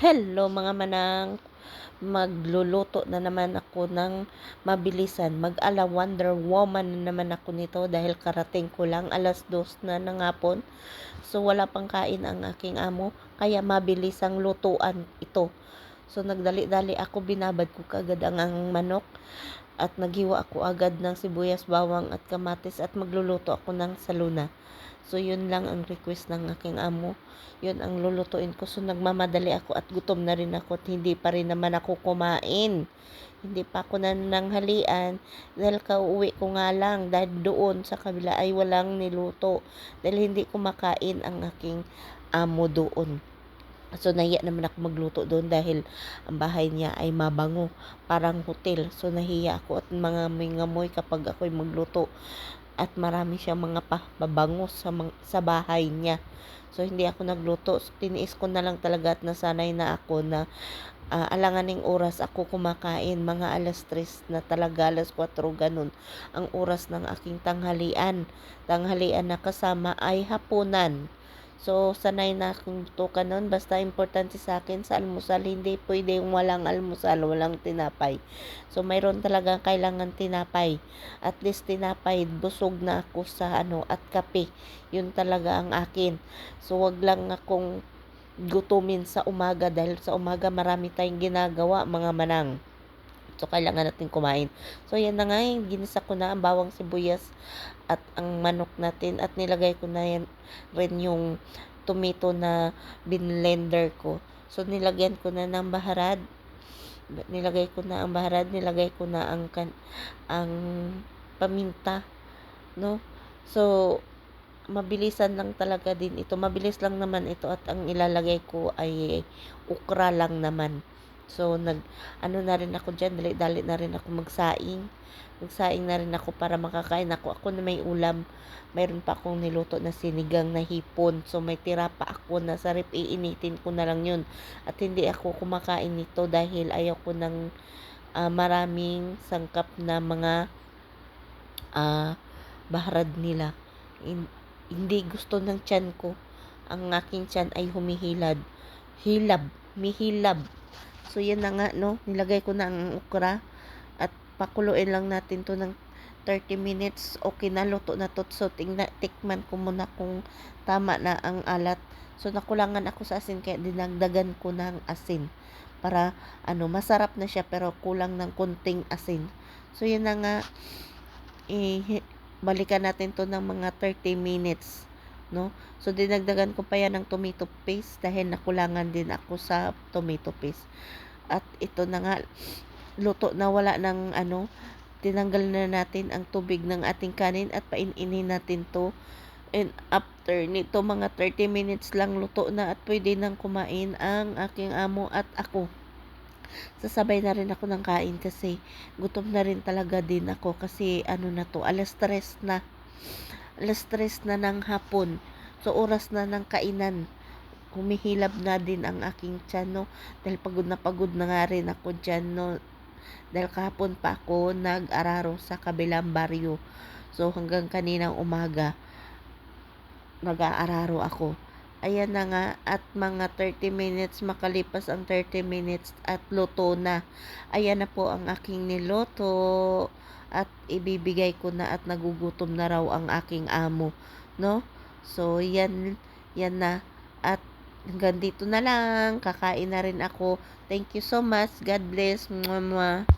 Hello mga manang, magluluto na naman ako ng mabilisan. Mag-ala Wonder Woman na naman ako nito dahil karating ko lang 2:00 na ng hapon. So wala pang kain ang aking amo, kaya mabilis ang lutuan ito. So nagdali-dali ako, binabad ko kaagad ang manok at naghiwa ako agad ng sibuyas, bawang at kamatis at magluluto ako ng saluna. So, yun lang ang request ng aking amo. Yun ang lulutuin ko. So, nagmamadali ako at gutom na rin ako at hindi pa rin naman ako kumain. Hindi pa ako nananghalian dahil kauwi ko nga lang dahil doon sa kabila ay walang niluto dahil hindi kumakain ang aking amo doon. So, nahiya naman ako magluto doon dahil ang bahay niya ay mabango, parang hotel. So, nahiya ako at mga may ngamoy kapag ako'y magluto at marami siyang mga pabango sa bahay niya. So, hindi ako nagluto. So, tiniis ko na lang talaga at nasanay na ako na alanganing oras ako kumakain. Mga 3:00 na talaga, 4:00 ganun. Ang oras ng aking tanghalian. Tanghalian na kasama ay hapunan. So, sanay na akong tutukan nun. Basta importante sa akin sa almusal, hindi pwede yung walang almusal, walang tinapay. So, mayroon talaga kailangan tinapay. At least tinapay, busog na ako sa at kape. Yun talaga ang akin. So, wag lang akong gutumin sa umaga dahil sa umaga marami tayong ginagawa, mga manang. So, kailangan natin kumain. So, yan na nga, ginisa ko na ang bawang sibuyas at ang manok natin at nilagay ko na yan rin yung tomato na binlender ko. So, nilagyan ko na ng baharad. Nilagay ko na ang baharad, nilagay ko na ang paminta, no? So, mabilisan lang talaga din ito. Mabilis lang naman ito at ang ilalagay ko ay ukra lang naman. So, na rin ako dyan, dali-dali na rin ako magsaing. Magsaing na rin ako para makakain ako. Ako na may ulam. Mayroon pa akong niluto na sinigang na hipon. So, may tira pa ako na sa rep. Iinitin ko na lang yun. At hindi ako kumakain nito dahil ayaw ko ng maraming sangkap na mga baharad nila. Hindi gusto ng tiyan ko. Ang aking tiyan ay humihilad. Mihilab. So, yan na nga, no? Nilagay ko na ang okra at pakuluin lang natin to ng 30 minutes. Okay na, luto na to. So, tikman ko muna kung tama na ang alat. So, nakulangan ako sa asin kaya dinagdagan ko ng asin para masarap na siya pero kulang ng kunting asin. So, yan na nga, balikan natin to ng mga 30 minutes, no? So, dinagdagan ko pa yan ng tomato paste dahil nakulangan din ako sa tomato paste. At ito na nga, luto na, wala ng tinanggal na natin ang tubig ng ating kanin at paininin natin to. And after nito, mga 30 minutes lang, luto na at pwede nang kumain ang aking amo at ako. Sasabay na rin ako ng kain kasi gutom na rin talaga din ako kasi na to, 3:00 na. 3:00 na ng hapon. So, oras na ng kainan. Humihilab na din ang aking tiyan, no? Dahil pagod na nga rin ako dyan, no? Dahil kahapon pa ako nag-araro sa kabilang baryo. So, hanggang kaninang umaga, nag-aararo ako. Ayan na nga, at mga 30 minutes, makalipas ang 30 minutes at luto na. Ayan na po ang aking niluto at ibibigay ko na at nagugutom na raw ang aking amo, no? So, yan na. At hanggang dito na lang. Kakain na rin ako. Thank you so much. God bless. Mwah, mwah.